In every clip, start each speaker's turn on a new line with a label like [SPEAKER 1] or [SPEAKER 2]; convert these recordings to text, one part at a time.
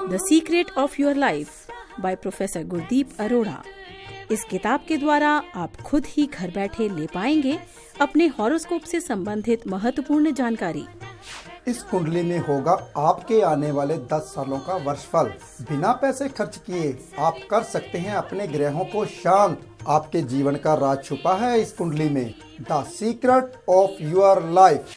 [SPEAKER 1] The secret of your life by professor Gurdeep Arora. इस किताब के द्वारा आप खुद ही घर बैठे ले पाएंगे अपने हॉरोस्कोप से संबंधित महत्वपूर्ण जानकारी।
[SPEAKER 2] इस कुंडली में होगा आपके आने वाले 10 सालों का वर्षफल। बिना पैसे खर्च किए आप कर सकते हैं अपने ग्रहों को शांत। आपके जीवन का राज छुपा है इस कुंडली में। The secret of your life.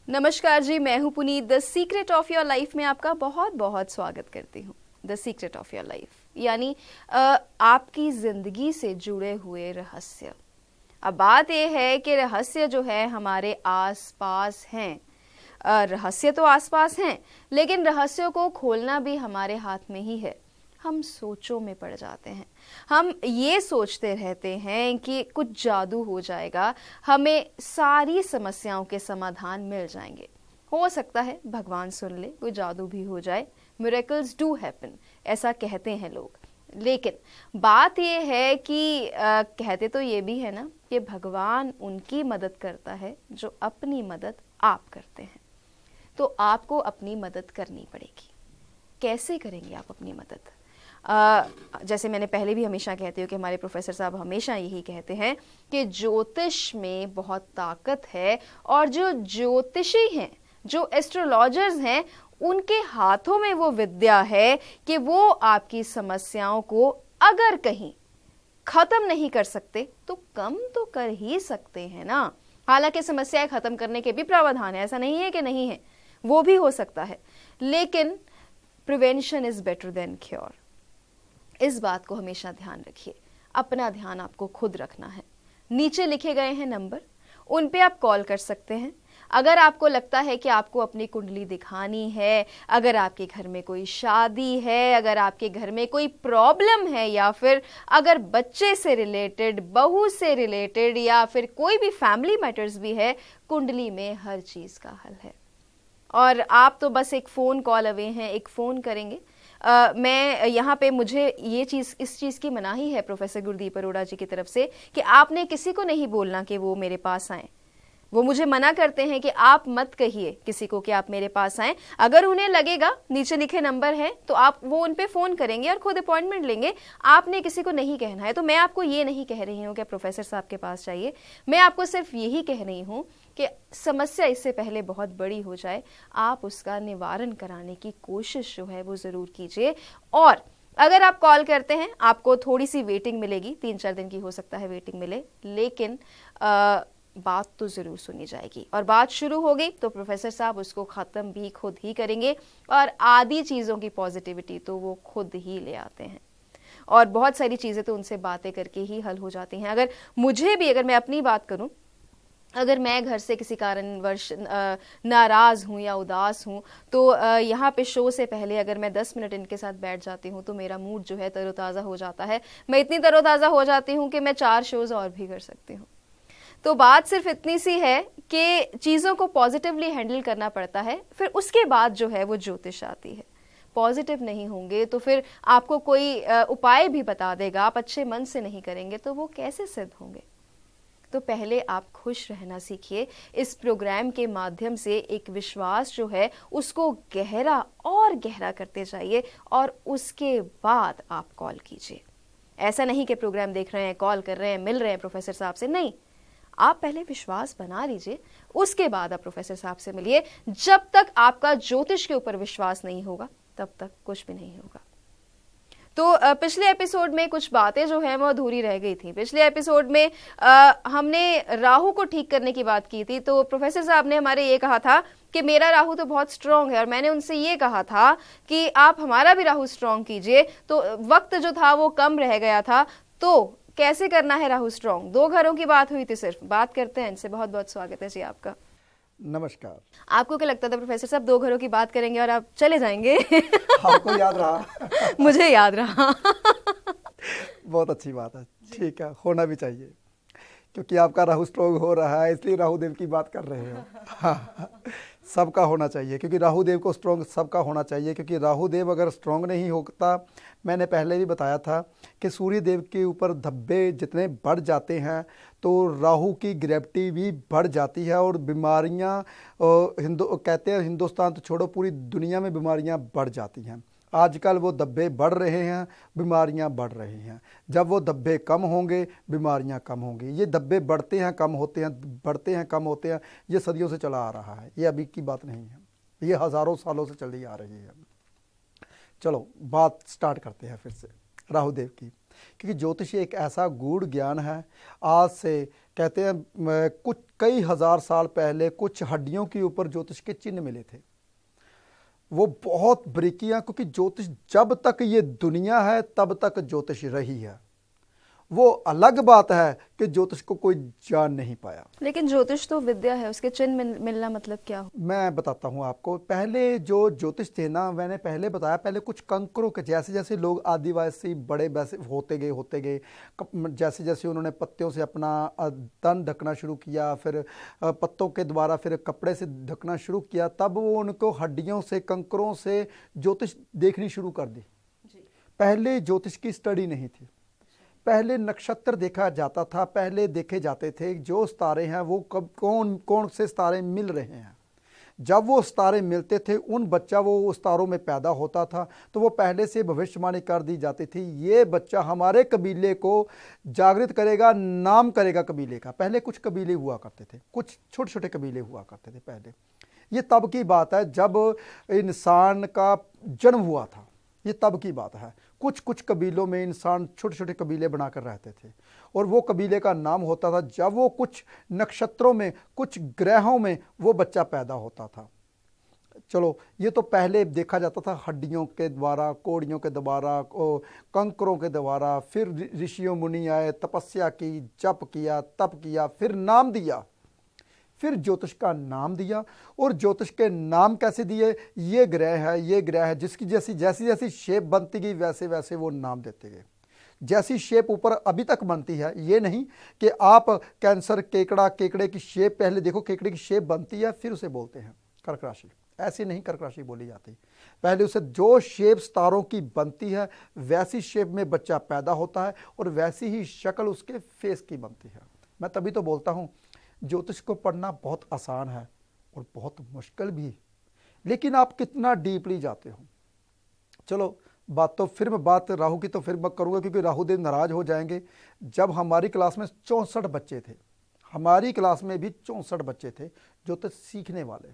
[SPEAKER 3] नमस्कार जी, मैं हूं Puneet. The secret of your life में आपका बहुत बहुत स्वागत करती हूं। The secret of your life यानी आपकी जिंदगी से जुड़े हुए रहस्य। अब बात यह है कि रहस्य जो है हमारे आसपास हैं। रहस्य तो आसपास हैं, लेकिन रहस्यों को खोलना भी हमारे हाथ में ही है। हम सोचों में पड़ जाते हैं। हम ये सोचते रहते हैं कि कुछ जादू हो जाएगा, हमें सारी समस्याओं के समाधान मिल जाएंगे। हो सकता है भगवान सुन ले, कोई जादू भी हो जाए। मिरेकल्स डू हैपन, ऐसा कहते हैं लोग। लेकिन बात यह है कि कहते तो ये भी है ना कि भगवान उनकी मदद करता है जो अपनी मदद आप करते हैं। तो आपको अपनी मदद करनी पड़ेगी। कैसे करेंगे आप अपनी मदद? जैसे मैंने पहले भी हमेशा कहती हूँ कि हमारे प्रोफेसर साहब हमेशा यही कहते हैं कि ज्योतिष में बहुत ताकत है, और जो ज्योतिषी हैं, जो एस्ट्रोलॉजर्स हैं, उनके हाथों में वो विद्या है कि वो आपकी समस्याओं को अगर कहीं खत्म नहीं कर सकते तो कम तो कर ही सकते हैं ना। हालांकि समस्याएं खत्म करने के भी प्रावधान है, ऐसा नहीं है कि नहीं है, वो भी हो सकता है, लेकिन prevention is better than cure. इस बात को हमेशा ध्यान रखिए। अपना ध्यान आपको खुद रखना है। नीचे लिखे गए हैं नंबर, उन पे आप कॉल कर सकते हैं। अगर आपको लगता है कि आपको अपनी कुंडली दिखानी है, अगर आपके घर में कोई शादी है, अगर आपके घर में कोई प्रॉब्लम है, या फिर अगर बच्चे से रिलेटेड, बहू से रिलेटेड, या फिर कोई भी फैमिली मैटर्स भी है, कुंडली में हर चीज का हल है। और आप तो बस एक फोन कॉल अवे हैं, एक फोन करेंगे। मैं यहाँ पे मुझे इस चीज की मनाही है प्रोफेसर गुरदीप अरोड़ा जी की तरफ से कि आपने किसी को नहीं बोलना कि वो मेरे पास आए। वो मुझे मना करते हैं कि आप मत कहिए किसी को कि आप मेरे पास आए। अगर उन्हें लगेगा, नीचे लिखे नंबर है, तो आप वो उन पे फोन करेंगे और खुद अपॉइंटमेंट लेंगे। आपने किसी को नहीं कहना है। तो मैं आपको ये नहीं कह रही हूँ कि प्रोफेसर साहब के पास जाइए। मैं आपको सिर्फ यही कह रही हूँ कि समस्या इससे पहले बहुत बड़ी हो जाए, आप उसका निवारण कराने की कोशिश जो है वो जरूर कीजिए। और अगर आप कॉल करते हैं, आपको थोड़ी सी वेटिंग मिलेगी, 3-4 दिन की हो सकता है वेटिंग मिले, लेकिन बात तो जरूर सुनी जाएगी। और बात शुरू हो गई तो प्रोफेसर साहब उसको खत्म भी खुद ही करेंगे। और आधी चीजों की पॉजिटिविटी तो वो खुद ही ले आते हैं, और बहुत सारी चीजें तो उनसे बातें करके ही हल हो जाती हैं। अगर मैं अपनी बात करूं, अगर मैं घर से किसी कारणवश नाराज हूं या उदास हूं, तो यहाँ पे शो से पहले अगर मैं 10 मिनट इनके साथ बैठ जाती हूँ तो मेरा मूड जो है तरोताज़ा हो जाता है। मैं इतनी तरोताज़ा हो जाती हूँ कि मैं 4 शोज और भी कर सकती हूँ। तो बात सिर्फ इतनी सी है कि चीज़ों को पॉजिटिवली हैंडल करना पड़ता है, फिर उसके बाद जो है वो ज्योतिष आती है। पॉजिटिव नहीं होंगे तो फिर आपको कोई उपाय भी बता देगा, आप अच्छे मन से नहीं करेंगे तो वो कैसे सिद्ध होंगे। तो पहले आप खुश रहना सीखिए। इस प्रोग्राम के माध्यम से एक विश्वास जो है उसको गहरा और गहरा करते जाइए, और उसके बाद आप कॉल कीजिए। ऐसा नहीं कि प्रोग्राम देख रहे हैं, कॉल कर रहे हैं, मिल रहे हैं प्रोफेसर साहब से, नहीं। आप पहले विश्वास बना लीजिए, उसके बाद आप प्रोफेसर साहब से मिलिए। जब तक आपका ज्योतिष के ऊपर विश्वास नहीं होगा तब तक कुछ भी नहीं होगा। तो पिछले एपिसोड में कुछ बातें जो हैं वो अधूरी रह गई थी। पिछले एपिसोड में हमने राहु को ठीक करने की बात की थी। तो प्रोफेसर साहब ने हमारे ये कहा था कि मेरा राहु तो बहुत स्ट्रांग है, और मैंने उनसे ये कहा था कि आप हमारा भी राहु स्ट्रांग कीजिए। तो वक्त जो था वो कम रह गया था। तो कैसे करना है राहु स्ट्रांग? 2 घरों की बात हुई थी सिर्फ। बात करते हैं इनसे। बहुत बहुत स्वागत है जी आपका।
[SPEAKER 2] नमस्कार।
[SPEAKER 3] आपको क्या लगता था प्रोफेसर साहब 2 घरों की बात करेंगे और आप चले जाएंगे?
[SPEAKER 2] आपको याद रहा?
[SPEAKER 3] मुझे याद रहा।
[SPEAKER 2] बहुत अच्छी बात है, ठीक है, होना भी चाहिए। क्योंकि आपका राहु स्ट्रोंग हो रहा है इसलिए राहु देव की बात कर रहे हो। हाँ, सबका होना चाहिए, क्योंकि राहु देव को स्ट्रोंग सबका होना चाहिए, क्योंकि राहु देव अगर स्ट्रोंग नहीं होता, मैंने पहले भी बताया था कि सूर्य देव के ऊपर धब्बे जितने बढ़ जाते हैं तो राहु की ग्रेविटी भी बढ़ जाती है और बीमारियां कहते हैं हिंदुस्तान तो छोड़ो पूरी दुनिया में बीमारियां बढ़ जाती हैं। आजकल वो धब्बे बढ़ रहे हैं, बीमारियां बढ़ रही हैं। जब वो धब्बे कम होंगे बीमारियां कम होंगी। ये धब्बे बढ़ते हैं कम होते हैं, बढ़ते हैं कम होते हैं, ये सदियों से चला आ रहा है, ये अभी की बात नहीं है, ये हज़ारों सालों से चली आ रही है। चलो बात स्टार्ट करते हैं फिर से राहु देव की, क्योंकि ज्योतिष एक ऐसा गूढ़ ज्ञान है। आज से कहते हैं कुछ कई हजार साल पहले कुछ हड्डियों के ऊपर ज्योतिष के चिन्ह मिले थे। वो बहुत बारीकियां, क्योंकि ज्योतिष जब तक ये दुनिया है तब तक ज्योतिष रही है। वो अलग बात है कि ज्योतिष को कोई जान नहीं पाया।
[SPEAKER 3] लेकिन ज्योतिष तो विद्या है, उसके चिन्ह मिलना मतलब क्या हो?
[SPEAKER 2] मैं बताता हूँ आपको। पहले जो ज्योतिष थे ना, मैंने पहले बताया, पहले कुछ कंकरों के जैसे जैसे लोग आदिवासी बड़े वैसे होते गए, जैसे जैसे उन्होंने पत्तियों से अपना तन ढकना शुरू किया, फिर पत्तों के द्वारा फिर कपड़े से ढकना शुरू किया, तब वो उनको हड्डियों से कंकरों से ज्योतिष देखनी शुरू कर दी। पहले ज्योतिष की स्टडी नहीं थी, पहले नक्षत्र देखा जाता था, पहले देखे जाते थे जो सितारे हैं वो कब कौन कौन से सितारे मिल रहे हैं। जब वो सितारे मिलते थे उन बच्चा वो उस सितारों में पैदा होता था तो वो पहले से भविष्यवाणी कर दी जाती थी, ये बच्चा हमारे कबीले को जागृत करेगा, नाम करेगा कबीले का। पहले कुछ कबीले हुआ करते थे, कुछ छोटे छोटे कबीले हुआ करते थे पहले। ये तब की बात है जब इंसान का जन्म हुआ था, ये तब की बात है। कुछ कुछ कबीलों में इंसान छोटे छोटे कबीले बनाकर रहते थे और वो कबीले का नाम होता था। जब वो कुछ नक्षत्रों में, कुछ ग्रहों में वो बच्चा पैदा होता था। चलो ये तो पहले देखा जाता था हड्डियों के द्वारा, कोड़ियों के द्वारा, कंकरों के द्वारा। फिर ऋषियों मुनि आए, तपस्या की, जप किया, तप किया, फिर नाम दिया, फिर ज्योतिष का नाम दिया। और ज्योतिष के नाम कैसे दिए? ये ग्रह है, ये ग्रह है, जिसकी जैसी जैसी जैसी शेप बनती गई वैसे वैसे वो नाम देते गए। जैसी शेप ऊपर अभी तक बनती है, ये नहीं कि आप कैंसर, केकड़ा, केकड़े की शेप पहले देखो, केकड़े की शेप बनती है फिर उसे बोलते हैं कर्क राशि। ऐसी नहीं कर्क राशि बोली जाती। पहले उसे जो शेप सितारों की बनती है वैसी शेप में बच्चा पैदा होता है और वैसी ही शक्ल उसके फेस की बनती है। मैं तभी तो बोलता हूँ ज्योतिष को पढ़ना बहुत आसान है और बहुत मुश्किल भी, लेकिन आप कितना डीपली जाते हो। चलो बात तो फिर मैं बात राहु की तो फिर मैं करूँगा, क्योंकि राहु देव नाराज हो जाएंगे। जब हमारी क्लास में 64 बच्चे थे, हमारी क्लास में भी 64 बच्चे थे ज्योतिष सीखने वाले,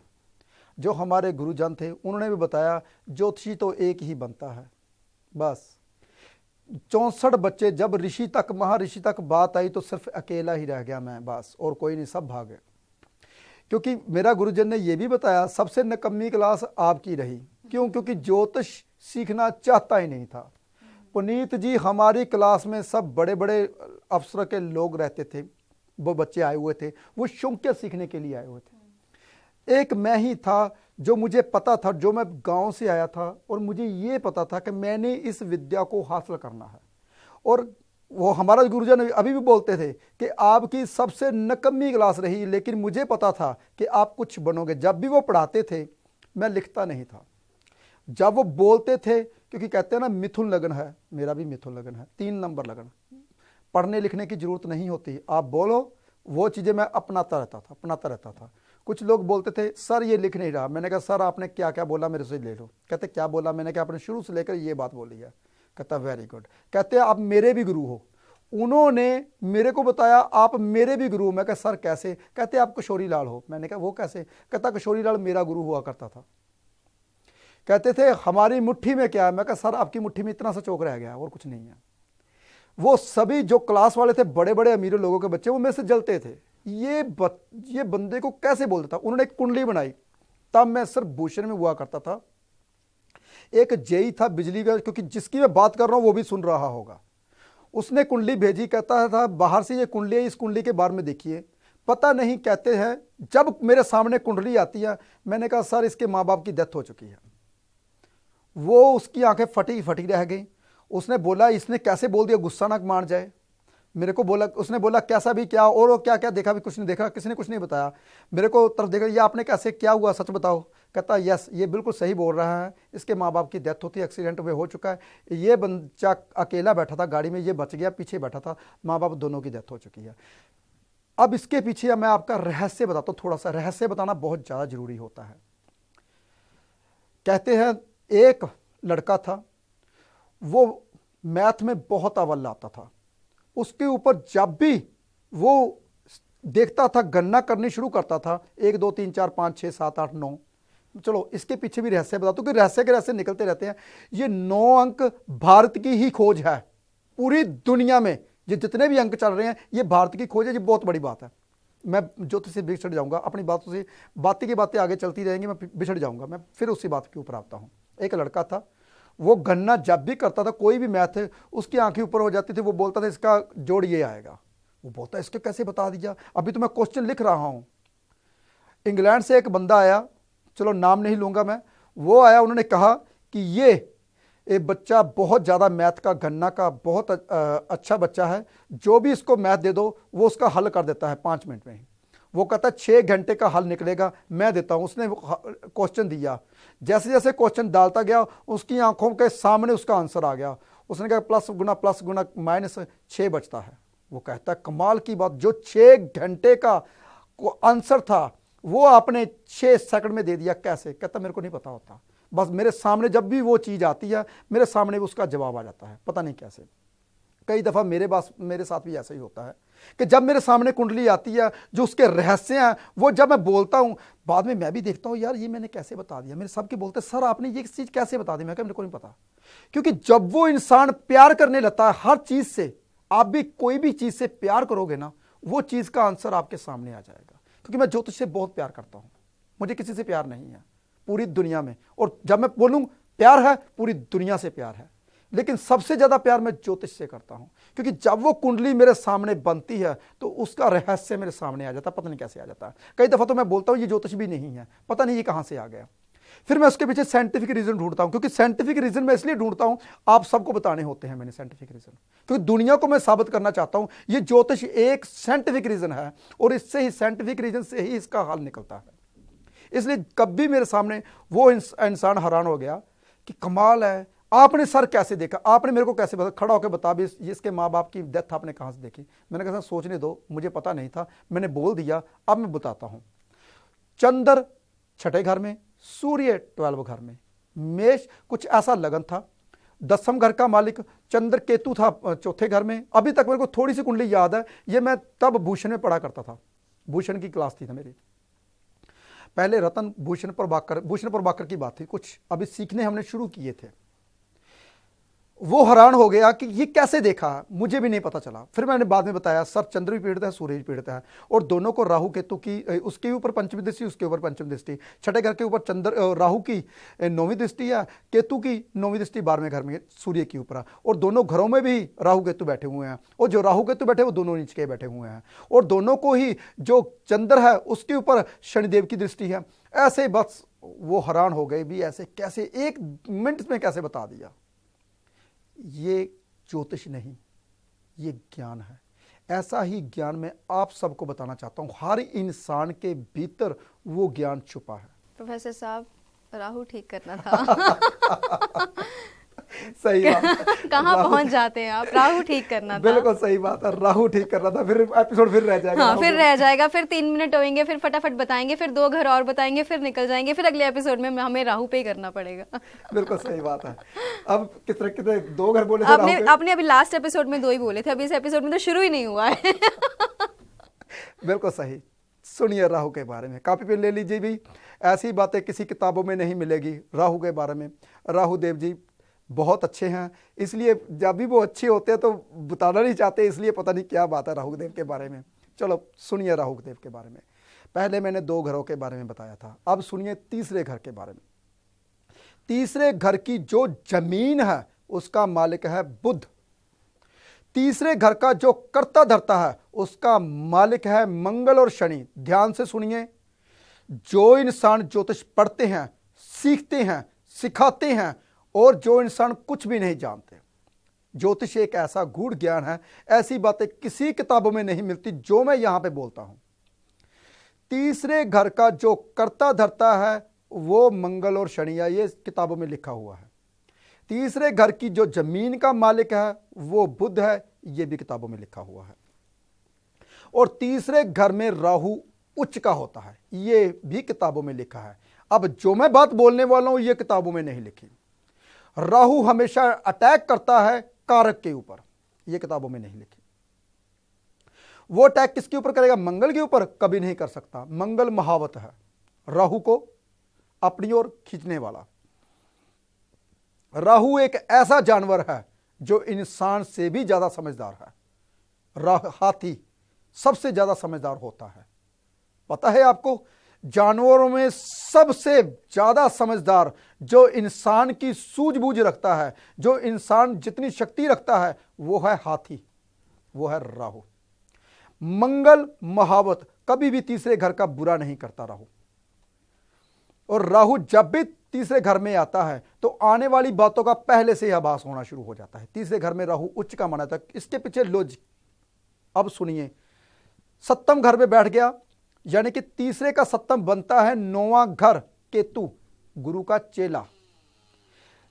[SPEAKER 2] जो हमारे गुरुजन थे, उन्होंने भी बताया ज्योतिषी तो एक ही बनता है बस। 64 बच्चे, जब ऋषि तक, महर्षि तक बात आई तो सिर्फ अकेला ही रह गया मैं, बस, और कोई नहीं, सब भागे। क्योंकि मेरा गुरुजन ने यह भी बताया सबसे निकम्मी क्लास आपकी रही। क्यों? क्योंकि ज्योतिष सीखना चाहता ही नहीं था। पुनीत जी, हमारी क्लास में सब बड़े बड़े अफसर के लोग रहते थे, वो बच्चे आए हुए थे, वो शौकिया सीखने के लिए आए हुए थे। एक मैं ही था जो मुझे पता था, जो मैं गांव से आया था और मुझे ये पता था कि मैंने इस विद्या को हासिल करना है। और वो हमारा गुरुजन अभी भी बोलते थे कि आपकी सबसे निकम्मी क्लास रही, लेकिन मुझे पता था कि आप कुछ बनोगे। जब भी वो पढ़ाते थे मैं लिखता नहीं था, जब वो बोलते थे, क्योंकि कहते हैं ना मिथुन लगन है, मेरा भी मिथुन लगन है, 3 नंबर लगन। पढ़ने लिखने की जरूरत नहीं होती, आप बोलो, वो चीज़ें मैं अपनाता रहता था। कुछ लोग बोलते थे सर ये लिख नहीं रहा। मैंने कहा सर आपने क्या क्या बोला मेरे से ले लो। कहते क्या बोला? मैंने कहा आपने शुरू से लेकर ये बात बोली है। कहता वेरी गुड। कहते आप मेरे भी गुरु हो, उन्होंने मेरे को बताया आप मेरे भी गुरु हो। मैं कहा सर कैसे? कहते आप किशोरी लाल हो। मैंने कहा वो कैसे? कहता किशोरी लाल मेरा गुरु हुआ करता था। कहते थे हमारी मुट्ठी में क्या है? मैं कहा सर आपकी मुट्ठी में इतना सा चौक रह गया और कुछ नहीं है। वो सभी जो क्लास वाले थे, बड़े बड़े अमीर लोगों के बच्चे, वो मेरे से जलते थे, ये बंदे को कैसे बोलता था। उन्होंने एक कुंडली बनाई, तब मैं सिर्फ भूषण में हुआ करता था। एक जेई था बिजली का, क्योंकि जिसकी मैं बात कर रहा हूं वो भी सुन रहा होगा। उसने कुंडली भेजी, कहता था बाहर से ये कुंडली है, इस कुंडली के बारे में देखिए। पता नहीं, कहते हैं जब मेरे सामने कुंडली आती है, मैंने कहा सर इसके माँ बाप की डेथ हो चुकी है। वो उसकी आंखें फटी फटी रह गई। उसने बोला इसने कैसे बोल दिया, गुस्सा ना मान जाए। मेरे को बोला, उसने बोला कैसा भी क्या, और वो क्या क्या देखा भी कुछ नहीं देखा, किसी ने कुछ नहीं बताया। मेरे को तरफ देखा, ये आपने कैसे, क्या हुआ सच बताओ। कहता यस, ये बिल्कुल सही बोल रहा है, इसके माँ बाप की डेथ होती है, एक्सीडेंट में हो चुका है, ये बच्चा अकेला बैठा था गाड़ी में, ये बच गया, पीछे बैठा था, माँ बाप दोनों की डेथ हो चुकी है। अब इसके पीछे मैं आपका रहस्य बताता हूँ, थोड़ा सा रहस्य बताना बहुत ज़्यादा जरूरी होता है। कहते हैं एक लड़का था, वो मैथ में बहुत अव्वल आता था। उसके ऊपर जब भी वो देखता था, गणना करनी शुरू करता था, 1 2 3 4 5 6 7 8 9। चलो इसके पीछे भी रहस्य बताता हूं कि रहस्य के रहस्य निकलते रहते हैं। ये 9 अंक भारत की ही खोज है, पूरी दुनिया में ये जितने भी अंक चल रहे हैं ये भारत की खोज है। ये बहुत बड़ी बात है। मैं ज्योतिष से बिछड़ जाऊंगा, अपनी बातों से बातें की बातें आगे चलती रहेंगी, मैं बिछड़ जाऊंगा, मैं फिर उसी बात के ऊपर आता हूं। एक लड़का था, वो गणना जब भी करता था, कोई भी मैथ उसकी आंखें ऊपर हो जाती थी, वो बोलता था इसका जोड़ ये आएगा। वो बोलता इसके कैसे बता दिया, अभी तो मैं क्वेश्चन लिख रहा हूं। इंग्लैंड से एक बंदा आया, चलो नाम नहीं लूंगा मैं, वो आया, उन्होंने कहा कि ये एक बच्चा बहुत ज़्यादा मैथ का, गणना का बहुत अच्छा बच्चा है, जो भी इसको मैथ दे दो वो उसका हल कर देता है 5 मिनट में ही। वो कहता है 6 घंटे का हल निकलेगा, मैं देता हूँ। उसने क्वेश्चन दिया, जैसे जैसे क्वेश्चन डालता गया उसकी आंखों के सामने उसका आंसर आ गया। उसने कहा प्लस गुना माइनस 6 बचता है। वो कहता है कमाल की बात, जो 6 घंटे का आंसर था वो आपने 6 सेकंड में दे दिया, कैसे? कहता मेरे को नहीं पता होता, बस मेरे सामने जब भी वो चीज़ आती है मेरे सामने उसका जवाब आ जाता है, पता नहीं कैसे। कई दफ़ा मेरे साथ भी ऐसा ही होता है कि जब मेरे सामने कुंडली आती है, जो उसके रहस्य हैं, वो जब मैं बोलता हूँ बाद में मैं भी देखता हूँ यार ये मैंने कैसे बता दिया। मेरे सबके बोलते सर आपने ये चीज़ कैसे बता दी? मैं कहा मेरे को नहीं पता। क्योंकि जब वो इंसान प्यार करने लगता है हर चीज़ से, आप भी कोई भी चीज़ से प्यार करोगे ना, वो चीज़ का आंसर आपके सामने आ जाएगा। क्योंकि मैं ज्योतिष से बहुत प्यार करता हूँ, मुझे किसी से प्यार नहीं है पूरी दुनिया में। और जब मैं बोलूँ प्यार है, पूरी दुनिया से प्यार है, लेकिन सबसे ज्यादा प्यार मैं ज्योतिष से करता हूं। क्योंकि जब वो कुंडली मेरे सामने बनती है तो उसका रहस्य मेरे सामने आ जाता है, पता नहीं कैसे आ जाता है। कई दफा तो मैं बोलता हूं ये ज्योतिष भी नहीं है, पता नहीं ये कहां से आ गया। फिर मैं उसके पीछे साइंटिफिक रीजन ढूंढता हूं, क्योंकि साइंटिफिक रीजन मैं इसलिए ढूंढता हूं, आप सबको बताने होते हैं मैंने साइंटिफिक रीजन, क्योंकि दुनिया को मैं साबित करना चाहता हूं ये ज्योतिष एक साइंटिफिक रीजन है, और इससे ही साइंटिफिक रीजन से ही इसका हल निकलता है। इसलिए कभी मेरे सामने वो इंसान हैरान हो गया कि कमाल है, आपने सर कैसे देखा, आपने मेरे को कैसे बता, खड़ा होकर बता भी इसके माँ बाप की डेथ आपने कहाँ से देखी? मैंने कहा सोचने दो, मुझे पता नहीं था, मैंने बोल दिया, अब मैं बताता हूँ। चंद्र 6ठे घर में, सूर्य 12वें घर में, मेष कुछ ऐसा लगन था, 10वें घर का मालिक चंद्र केतु था 4थे घर में। अभी तक मेरे को थोड़ी सी कुंडली याद है, ये मैं तब भूषण में पढ़ा करता था, भूषण की क्लास थी मेरी, पहले रतन भूषण प्रभाकर की बात थी, कुछ अभी सीखने हमने शुरू किए थे। वो हैरान हो गया कि ये कैसे देखा, मुझे भी नहीं पता चला। फिर मैंने बाद में बताया सर चंद्र भी पीड़ित है, सूर्य भी पीड़ित है, और दोनों को राहु केतु की, उसके ऊपर पंचमी दृष्टि, उसके ऊपर पंचमी दृष्टि, 6ठे घर के ऊपर चंद्र राहु की 9वीं दृष्टि है, केतु की 9वीं दृष्टि 12वें घर में सूर्य के ऊपर, और दोनों घरों में भी राहु केतु बैठे हुए हैं, और जो राहु केतु बैठे वो दोनों नीचे के बैठे हुए हैं, और दोनों को ही जो चंद्र है उसके ऊपर शनिदेव की दृष्टि है। ऐसे बस वो हैरान हो गए भी, ऐसे कैसे 1 मिनट में कैसे बता दिया। ये ज्योतिष नहीं, ये ज्ञान है। ऐसा ही ज्ञान मैं आप सबको बताना चाहता हूं, हर इंसान के भीतर वो ज्ञान छुपा है।
[SPEAKER 3] प्रोफेसर साहब राहु ठीक करना था।
[SPEAKER 2] सही बात।
[SPEAKER 3] कहाँ पहुंच जाते हैं आप, राहु ठीक करना था।
[SPEAKER 2] बिल्कुल सही बात है, राहु ठीक करना था। फिर एपिसोड फिर रह जाएगा।
[SPEAKER 3] हाँ फिर रह जाएगा, फिर 3 मिनट होंगे, फिर फटाफट बताएंगे, फिर 2 घर और बताएंगे, फिर निकल जाएंगे, फिर अगले एपिसोड में हमें राहु पे ही करना पड़ेगा।
[SPEAKER 2] बिल्कुल सही बात है। अब कितने 2 घर बोले थे
[SPEAKER 3] आपने अभी लास्ट एपिसोड में 2 ही बोले थे, अभी इस एपिसोड में तो शुरू ही नहीं हुआ है।
[SPEAKER 2] बिल्कुल सही। सुनिए राहु के बारे में, कॉपी पेन ले लीजिए भी, ऐसी बातें किसी किताबों में नहीं मिलेगी राहु के बारे में। राहु देव जी बहुत अच्छे हैं, इसलिए जब भी वो अच्छे होते हैं तो बताना नहीं चाहते, इसलिए पता नहीं क्या बात है राहु देव के बारे में। चलो सुनिए राहु देव के बारे में। पहले मैंने 2 घरों के बारे में बताया था, अब सुनिए तीसरे घर के बारे में। तीसरे घर की जो जमीन है उसका मालिक है बुध। तीसरे घर का जो कर्ता धर्ता है उसका मालिक है मंगल और शनि। ध्यान से सुनिए, जो इंसान ज्योतिष पढ़ते हैं, सीखते हैं, सिखाते हैं, और जो इंसान कुछ भी नहीं जानते, ज्योतिष एक ऐसा गूढ़ ज्ञान है, ऐसी बातें किसी किताबों में नहीं मिलती जो मैं यहां पे बोलता हूं। तीसरे घर का जो कर्ता धर्ता है वो मंगल और शनि है, ये किताबों में लिखा हुआ है। तीसरे घर की जो जमीन का मालिक है वो बुध है, ये भी किताबों में लिखा हुआ है। और तीसरे घर में राहु उच्च का होता है, ये भी किताबों में लिखा है। अब जो मैं बात बोलने वाला हूं ये किताबों में नहीं लिखी। राहु हमेशा अटैक करता है कारक के ऊपर, ये किताबों में नहीं लिखी। वो अटैक किसके ऊपर करेगा? मंगल के ऊपर कभी नहीं कर सकता। मंगल महावत है, राहु को अपनी ओर खींचने वाला। राहु एक ऐसा जानवर है जो इंसान से भी ज्यादा समझदार है। हाथी सबसे ज्यादा समझदार होता है। पता है आपको, जानवरों में सबसे ज्यादा समझदार जो इंसान की सूझबूझ रखता है, जो इंसान जितनी शक्ति रखता है, वो है हाथी, वो है राहु। मंगल महावत कभी भी तीसरे घर का बुरा नहीं करता राहु। और राहु जब भी तीसरे घर में आता है तो आने वाली बातों का पहले से ही आभास होना शुरू हो जाता है। तीसरे घर में राहु उच्च का माना था, इसके पीछे लॉजिक अब सुनिए। सप्तम घर में बैठ गया, यानी कि तीसरे का सप्तम बनता है नौवां घर, केतु, गुरु का चेला।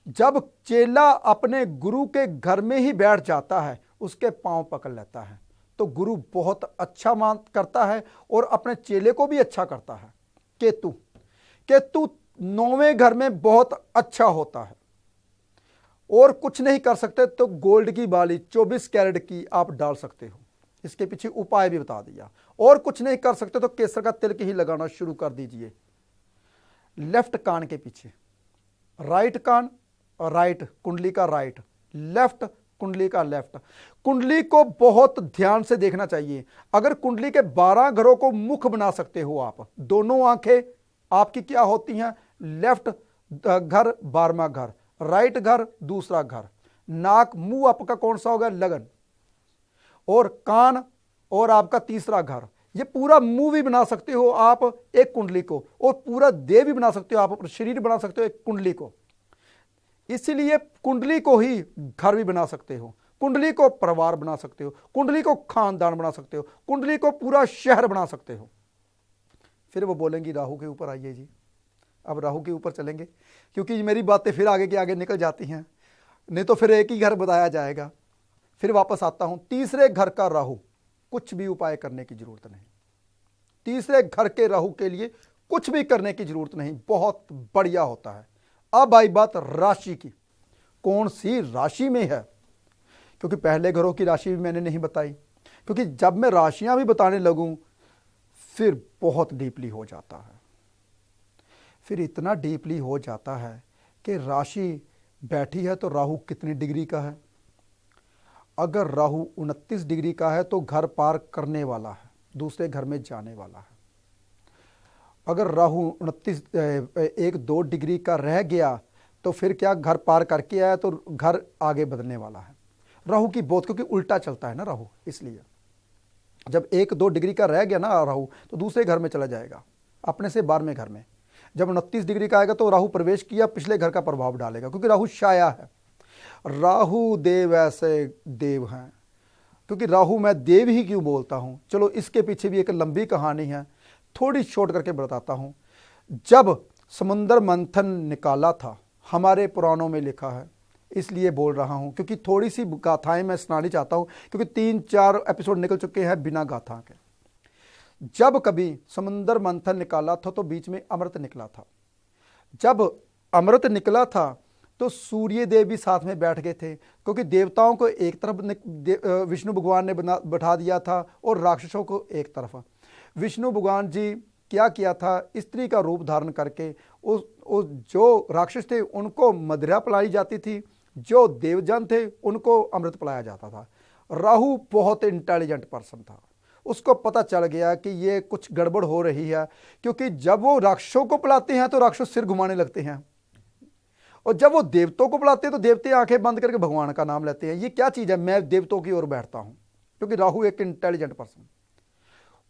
[SPEAKER 2] जब चेला अपने गुरु के घर में ही बैठ जाता है, उसके पांव पकड़ लेता है, तो गुरु बहुत अच्छा मान करता है और अपने चेले को भी अच्छा करता है। केतु, केतु नौवें घर में बहुत अच्छा होता है। और कुछ नहीं कर सकते तो गोल्ड की बाली 24 कैरेट की आप डाल सकते हो, इसके पीछे उपाय भी बता दिया। और कुछ नहीं कर सकते तो केसर का तिलक ही लगाना शुरू कर दीजिए लेफ्ट कान के पीछे। राइट कान, राइट कुंडली का राइट, लेफ्ट कुंडली का लेफ्ट। कुंडली को बहुत ध्यान से देखना चाहिए। अगर कुंडली के 12 घरों को मुख बना सकते हो आप, दोनों आंखें आपकी क्या होती हैं? लेफ्ट घर 12वां घर, राइट घर दूसरा घर, नाक मुंह आपका कौन सा होगा? लगन, और कान और आपका तीसरा घर। ये पूरा मुंह भी बना सकते हो आप एक कुंडली को, और पूरा देह भी बना सकते हो आप, अपना शरीर बना सकते हो एक कुंडली को। इसीलिए कुंडली को ही घर भी बना सकते हो, कुंडली को परिवार बना सकते हो, कुंडली को खानदान बना सकते हो, कुंडली को पूरा शहर बना सकते हो। फिर वो बोलेंगी राहु के ऊपर आइए जी। अब राहु के ऊपर चलेंगे, क्योंकि मेरी बातें फिर आगे के आगे निकल जाती हैं, नहीं तो फिर एक ही घर बताया जाएगा। फिर वापस आता हूं, तीसरे घर का राहु, कुछ भी उपाय करने की जरूरत नहीं। तीसरे घर के राहु के लिए कुछ भी करने की जरूरत नहीं, बहुत बढ़िया होता है। अब आई बात राशि की, कौन सी राशि में है, क्योंकि पहले घरों की राशि भी मैंने नहीं बताई, क्योंकि जब मैं राशियां भी बताने लगूं फिर बहुत डीपली हो जाता है। फिर इतना डीपली हो जाता है कि राशि बैठी है तो राहु कितनी डिग्री का है। अगर राहु 29 डिग्री का है तो घर पार करने वाला है, दूसरे घर में जाने वाला है। अगर राहु 29 1-2 डिग्री का रह गया तो फिर क्या, घर पार करके आया तो घर आगे बढ़ने वाला है। राहु की बहुत, क्योंकि उल्टा चलता है ना राहु, इसलिए जब 1-2 डिग्री का रह गया ना राहु तो दूसरे घर में चला जाएगा, अपने से 12वें घर में। जब 29 डिग्री का आएगा तो राहु प्रवेश किया, पिछले घर का प्रभाव डालेगा, क्योंकि राहु छाया है। राहु देव ऐसे देव हैं, क्योंकि राहु मैं देव ही क्यों बोलता हूं, चलो इसके पीछे भी एक लंबी कहानी है, थोड़ी शॉर्ट करके बताता हूं। जब समुद्र मंथन निकाला था, हमारे पुराणों में लिखा है, इसलिए बोल रहा हूं क्योंकि थोड़ी सी गाथाएं मैं सुनानी चाहता हूं, क्योंकि 3-4 एपिसोड निकल चुके हैं बिना गाथा के। जब कभी समुद्र मंथन निकाला था तो बीच में अमृत निकला था। जब अमृत निकला था तो सूर्य देव भी साथ में बैठ गए थे, क्योंकि देवताओं को एक तरफ विष्णु भगवान ने बैठा दिया था और राक्षसों को एक तरफ। विष्णु भगवान जी क्या किया था, स्त्री का रूप धारण करके उस जो राक्षस थे उनको मदिरा पिलाई जाती थी, जो देवजन थे उनको अमृत पिलाया जाता था। राहु बहुत इंटेलिजेंट पर्सन था, उसको पता चल गया कि ये कुछ गड़बड़ हो रही है, क्योंकि जब वो राक्षसों को पिलाते हैं तो राक्षस सिर घुमाने लगते हैं, और जब वो देवताओं को बुलाते हैं तो देवते आंखें बंद करके भगवान का नाम लेते हैं। ये क्या चीज है, मैं देवताओं की ओर बैठता हूं, क्योंकि राहु एक इंटेलिजेंट पर्सन।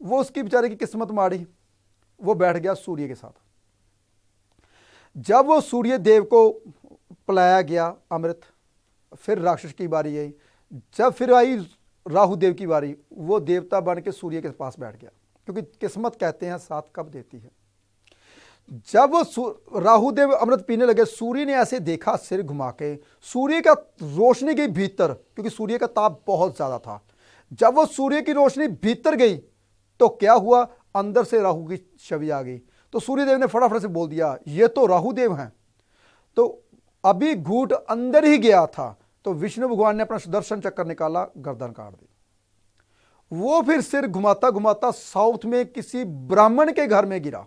[SPEAKER 2] वो उसकी बेचारे की किस्मत माड़ी, वो बैठ गया सूर्य के साथ। जब वो सूर्य देव को पिलाया गया अमृत, फिर राक्षस की बारी आई। जब फिर आई राहु देव की बारी, वो देवता बन के सूर्य के पास बैठ गया, क्योंकि किस्मत कहते हैं साथ कब देती है। जब वो राहु देव अमृत पीने लगे, सूर्य ने ऐसे देखा सिर घुमा के, सूर्य का रोशनी गई भीतर, क्योंकि सूर्य का ताप बहुत ज्यादा था। जब वो सूर्य की रोशनी भीतर गई तो क्या हुआ, अंदर से राहु की छवि आ गई। तो सूर्यदेव ने फटाफट से बोल दिया ये तो राहु देव हैं। तो अभी घूंट अंदर ही गया था तो विष्णु भगवान ने अपना सुदर्शन चक्कर निकाला, गर्दन काट दी। वो फिर सिर घुमाता घुमाता साउथ में किसी ब्राह्मण के घर में गिरा,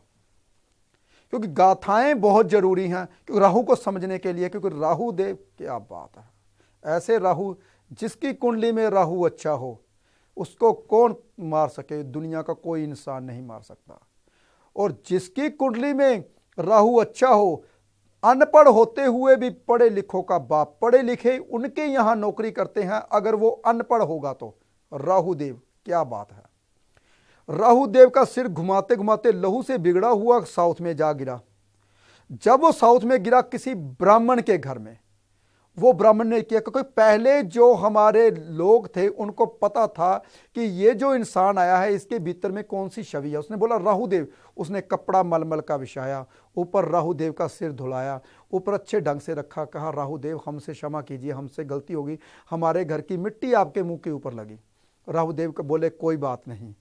[SPEAKER 2] क्योंकि गाथाएं बहुत जरूरी हैं क्योंकि राहु को समझने के लिए। क्योंकि राहु देव, क्या बात है, ऐसे राहु, जिसकी कुंडली में राहु अच्छा हो उसको कौन मार सके, दुनिया का कोई इंसान नहीं मार सकता। और जिसकी कुंडली में राहु अच्छा हो, अनपढ़ होते हुए भी पढ़े लिखों का बाप, पढ़े लिखे उनके यहां नौकरी करते हैं, अगर वो अनपढ़ होगा तो राहु देव, क्या बात है। राहु देव का सिर घुमाते घुमाते लहू से बिगड़ा हुआ साउथ में जा गिरा। जब वो साउथ में गिरा किसी ब्राह्मण के घर में, वो ब्राह्मण ने किया, क्योंकि पहले जो हमारे लोग थे उनको पता था कि ये जो इंसान आया है इसके भीतर में कौन सी छवि है। उसने बोला राहु देव, उसने कपड़ा मलमल का बिछाया, ऊपर राहु देव का सिर धुलाया, ऊपर अच्छे ढंग से रखा, कहा राहु देव हमसे क्षमा कीजिए, हमसे गलती होगी, हमारे घर की मिट्टी आपके मुंह के ऊपर लगी। राहु देव को बोले कोई बात नहीं,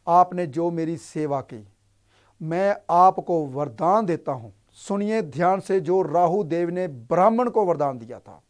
[SPEAKER 2] आपने जो मेरी सेवा की, मैं आपको वरदान देता हूं, सुनिए ध्यान से। जो राहु देव ने ब्राह्मण को वरदान दिया था,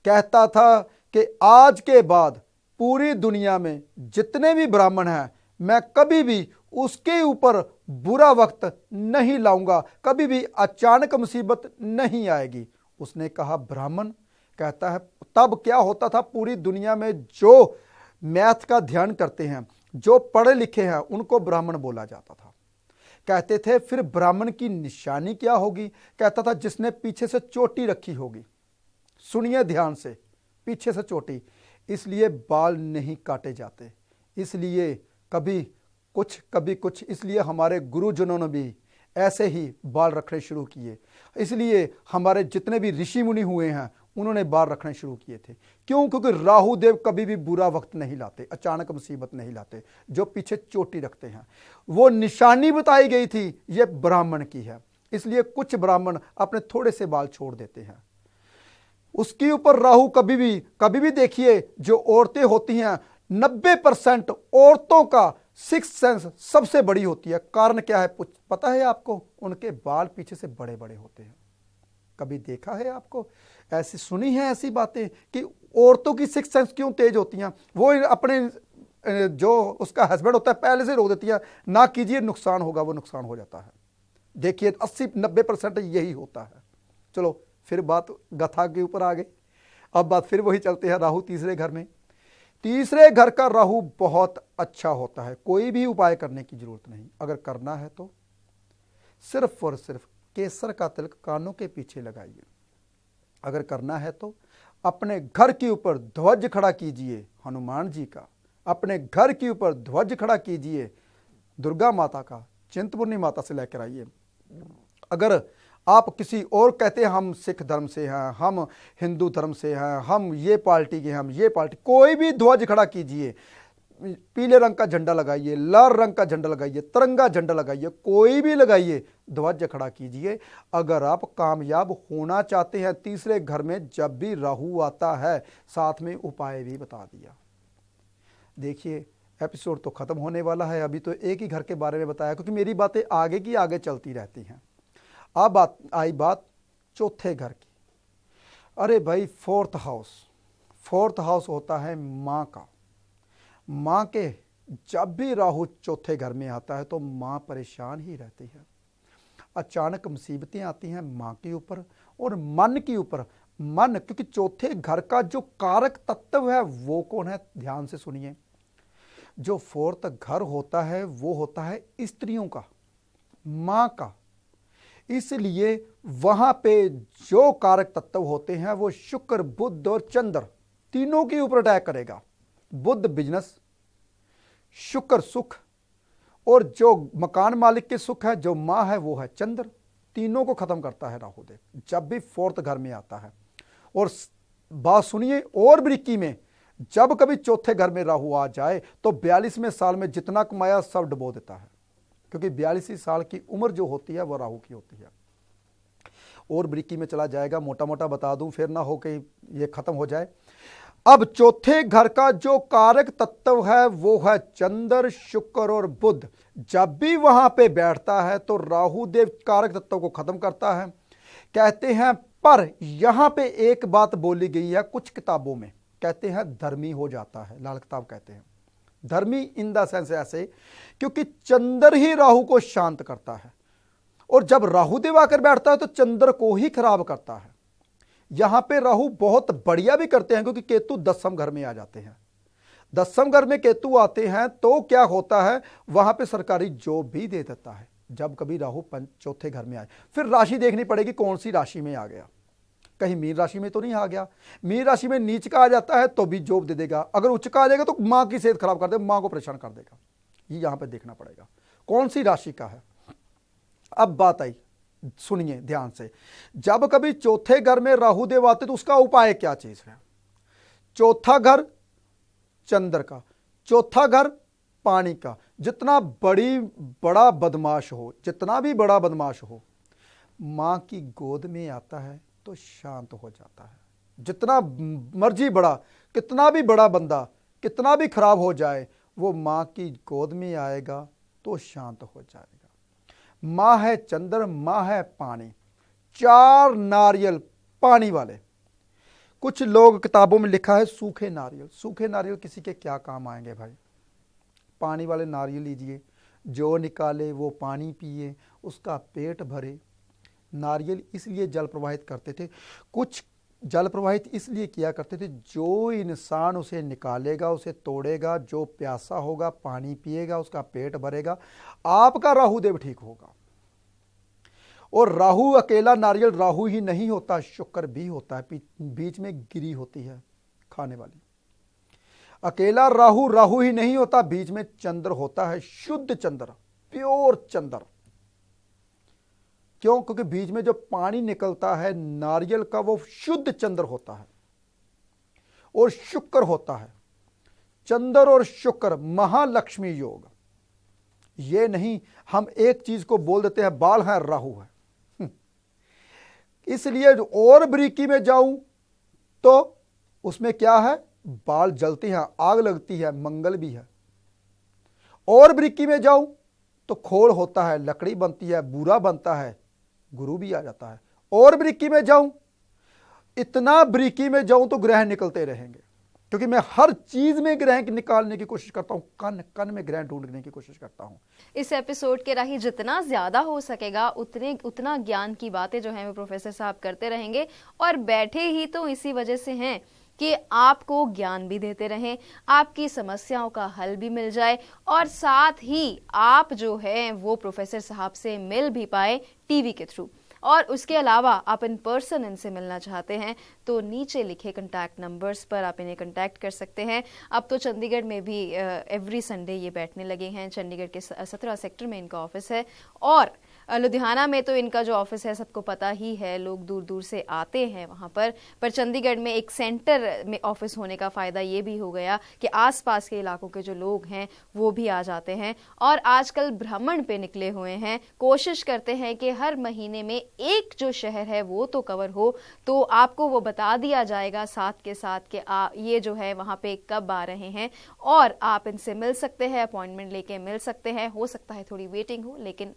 [SPEAKER 2] कहता था कि आज के बाद पूरी दुनिया में जितने भी ब्राह्मण हैं, मैं कभी भी उसके ऊपर बुरा वक्त नहीं लाऊंगा, कभी भी अचानक मुसीबत नहीं आएगी। उसने कहा ब्राह्मण, कहता है तब क्या होता था, पूरी दुनिया में जो मैथ का ध्यान करते हैं, जो पढ़े लिखे हैं, उनको ब्राह्मण बोला जाता था। कहते थे फिर ब्राह्मण की निशानी क्या होगी, कहता था जिसने पीछे से चोटी रखी होगी। सुनिए ध्यान से, पीछे से चोटी, इसलिए बाल नहीं काटे जाते, इसलिए कभी कुछ, इसलिए हमारे गुरुजनों ने भी ऐसे ही बाल रखने शुरू किए। इसलिए हमारे जितने भी ऋषि मुनि हुए हैं उन्होंने बाल रखने शुरू किए थे। क्यों? क्योंकि राहु देव कभी भी बुरा वक्त नहीं लाते, अचानक मुसीबत नहीं लाते। जो पीछे चोटी रखते हैं, वो निशानी बताई गई थी, ये ब्राह्मण की है। इसलिए कुछ ब्राह्मण अपने थोड़े से बाल छोड़ देते हैं। उसके ऊपर राहु कभी भी देखिए, जो औरतें होती हैं 90% औरतों का सिक्स सेंस सबसे बड़ी होती है। कारण क्या है पता है आपको? उनके बाल पीछे से बड़े बड़े होते हैं। कभी देखा है आपको? ऐसी सुनी है ऐसी बातें कि औरतों की सिक्स सेंस क्यों तेज होती हैं? वो अपने जो उसका हस्बैंड होता है पहले से रोक देती है, ना कीजिए नुकसान होगा, वो नुकसान हो जाता है। देखिए 80-90% यही होता है। चलो फिर बात गथा के ऊपर आ गई। अब बात फिर वही चलते हैं, राहु तीसरे घर में। तीसरे घर का राहु बहुत अच्छा होता है। कोई भी उपाय करने की जरूरत नहीं, अगर करना है तो सिर्फ और सिर्फ केसर का तिलक कानों के पीछे लगाइए। अगर करना है तो अपने घर के ऊपर ध्वज खड़ा कीजिए हनुमान जी का, अपने घर के ऊपर ध्वज खड़ा कीजिए दुर्गा माता का, चिंतपूर्णी माता से लेकर आइए। अगर आप किसी और कहते हैं हम सिख धर्म से हैं, हम हिंदू धर्म से हैं, हम ये पार्टी के हैं, हम ये पार्टी, कोई भी ध्वज खड़ा कीजिए। पीले रंग का झंडा लगाइए, लाल रंग का झंडा लगाइए, तिरंगा झंडा लगाइए, कोई भी लगाइए, ध्वज खड़ा कीजिए। अगर आप कामयाब होना चाहते हैं तीसरे घर में जब भी राहु आता है, साथ में उपाय भी बता दिया। देखिए एपिसोड तो खत्म होने वाला है, अभी तो एक ही घर के बारे में बताया, क्योंकि मेरी बातें आगे की आगे चलती रहती हैं। अब आई बात चौथे घर की। अरे भाई फोर्थ हाउस होता है माँ का। माँ के जब भी राहु चौथे घर में आता है तो माँ परेशान ही रहती है। अचानक मुसीबतें आती हैं माँ के ऊपर और मन के ऊपर। मन, क्योंकि चौथे घर का जो कारक तत्व है वो कौन है? ध्यान से सुनिए। जो फोर्थ घर होता है वो होता है स्त्रियों का, माँ का। इसलिए वहां पे जो कारक तत्व होते हैं वो शुक्र, बुध और चंद्र तीनों के ऊपर अटैक करेगा। बुध बिजनेस, शुक्र सुख, और जो मकान मालिक के सुख है, जो माँ है वो है चंद्र। तीनों को खत्म करता है राहु देव जब भी फोर्थ घर में आता है। और बात सुनिए, और बारीकी में, जब कभी चौथे घर में राहु आ जाए तो 42वें साल में जितना कमाया सब डुबो देता है, क्योंकि 42 साल की उम्र जो होती है वह राहु की होती है। और बारीकी में चला जाएगा, मोटा मोटा बता दूं, फिर ना हो कि ये खत्म हो जाए। अब चौथे घर का जो कारक तत्व है वो है चंद्र, शुक्र और बुध। जब भी वहां पे बैठता है तो राहु देव कारक तत्व को खत्म करता है, कहते हैं। पर यहां पे एक बात बोली गई है कुछ किताबों में, कहते हैं धर्मी हो जाता है। लाल किताब कहते हैं धर्मी इन द सेंस ऐसे, क्योंकि चंद्र ही राहु को शांत करता है, और जब राहु देव आकर बैठता है तो चंद्र को ही खराब करता है। यहां पे राहु बहुत बढ़िया भी करते हैं, क्योंकि केतु 10वें घर में आ जाते हैं। 10वें घर में केतु आते हैं तो क्या होता है, वहां पे सरकारी जॉब भी दे देता है, जब कभी राहु चौथे घर में आए। फिर राशि देखनी पड़ेगी कौन सी राशि में आ गया, कहीं मीन राशि में तो नहीं आ गया। मीन राशि में नीच का आ जाता है तो भी जॉब दे देगा, अगर उच्च का आ जाएगा तो मां की सेहत खराब कर देगा, मां को परेशान कर देगा। ये यहां पे देखना पड़ेगा कौन सी राशि का है। अब बात आई, सुनिए ध्यान से, जब कभी चौथे घर में राहु देव आते तो उसका उपाय क्या चीज है। चौथा घर चंद्र का, चौथा घर पानी का। जितना बड़ा बदमाश हो, जितना भी बड़ा बदमाश हो, मां की गोद में आता है तो शांत हो जाता है। जितना मर्जी बड़ा, कितना भी बड़ा बंदा, कितना भी खराब हो जाए, वो मां की गोद में आएगा तो शांत हो जाएगा। मां है चंद्र, मां है पानी, 4 नारियल पानी वाले। कुछ लोग किताबों में लिखा है सूखे नारियल। सूखे नारियल किसी के क्या काम आएंगे भाई। पानी वाले नारियल लीजिए, जो निकाले वो पानी पिए, उसका पेट भरे। नारियल इसलिए जल प्रवाहित करते थे, कुछ जल प्रवाहित इसलिए किया करते थे, जो इंसान उसे निकालेगा, उसे तोड़ेगा, जो प्यासा होगा पानी पिएगा, उसका पेट भरेगा, आपका राहु देव ठीक होगा। और राहु अकेला नारियल राहु ही नहीं होता, शुक्र भी होता है, बीच में गिरी होती है खाने वाली। अकेला राहु राहु ही नहीं होता, बीच में चंद्र होता है, शुद्ध चंद्र, प्योर चंद्र। क्यों? क्योंकि बीच में जो पानी निकलता है नारियल का वो शुद्ध चंद्र होता है, और शुक्र होता है। चंद्र और शुक्र महालक्ष्मी योग। ये नहीं हम एक चीज को बोल देते हैं बाल है राहु है। इसलिए और बारीकी में जाऊं तो उसमें क्या है, बाल जलते हैं, आग लगती है, मंगल भी है। और बारीकी में जाऊं तो खोल होता है, लकड़ी बनती है, बूरा बनता है, गुरु भी आ जाता है। और बारीकी में जाऊं, इतना बारीकी में जाऊं तो ग्रह निकलते रहेंगे, क्योंकि मैं हर चीज में ग्रह निकालने की कोशिश करता हूं, कण कण में ग्रह ढूंढने की कोशिश करता हूं।
[SPEAKER 3] इस एपिसोड के राही जितना ज्यादा हो सकेगा उतना ज्ञान की बातें जो है वो प्रोफेसर साहब करते रहेंगे, और बैठे ही तो इसी वजह से हैं कि आपको ज्ञान भी देते रहें, आपकी समस्याओं का हल भी मिल जाए, और साथ ही आप जो है वो प्रोफेसर साहब से मिल भी पाए टीवी के थ्रू। और उसके अलावा आप इन पर्सन इनसे मिलना चाहते हैं तो नीचे लिखे कॉन्टैक्ट नंबर्स पर आप इन्हें कॉन्टैक्ट कर सकते हैं। अब तो चंडीगढ़ में भी एवरी संडे ये बैठने लगे हैं। चंडीगढ़ के 17 सेक्टर में इनका ऑफिस है, और लुधियाना में तो इनका जो ऑफिस है सबको पता ही है, लोग दूर दूर से आते हैं वहाँ पर चंडीगढ़ में एक सेंटर में ऑफिस होने का फ़ायदा ये भी हो गया कि आसपास के इलाकों के जो लोग हैं वो भी आ जाते हैं, और आजकल भ्रमण पे निकले हुए हैं, कोशिश करते हैं कि हर महीने में एक जो शहर है वो तो कवर हो, तो आपको वो बता दिया जाएगा साथ के साथ कि ये जो है वहाँ पे कब आ रहे हैं, और आप इनसे मिल सकते हैं, अपॉइंटमेंट लेके मिल सकते हैं। हो सकता है थोड़ी वेटिंग हो, लेकिन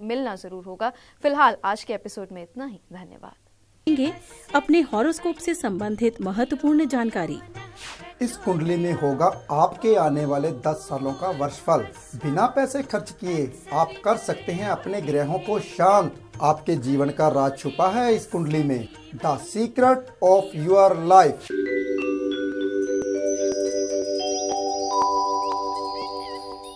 [SPEAKER 3] मिलना जरूर होगा। फिलहाल आज के एपिसोड में इतना ही। धन्यवाद।
[SPEAKER 1] अपने हॉरोस्कोप से संबंधित महत्वपूर्ण जानकारी।
[SPEAKER 2] इस कुंडली में होगा आपके आने वाले 10 सालों का वर्षफल। बिना पैसे खर्च किए आप कर सकते हैं अपने ग्रहों को शांत। आपके जीवन का राज छुपा है इस कुंडली में। The secret of your life.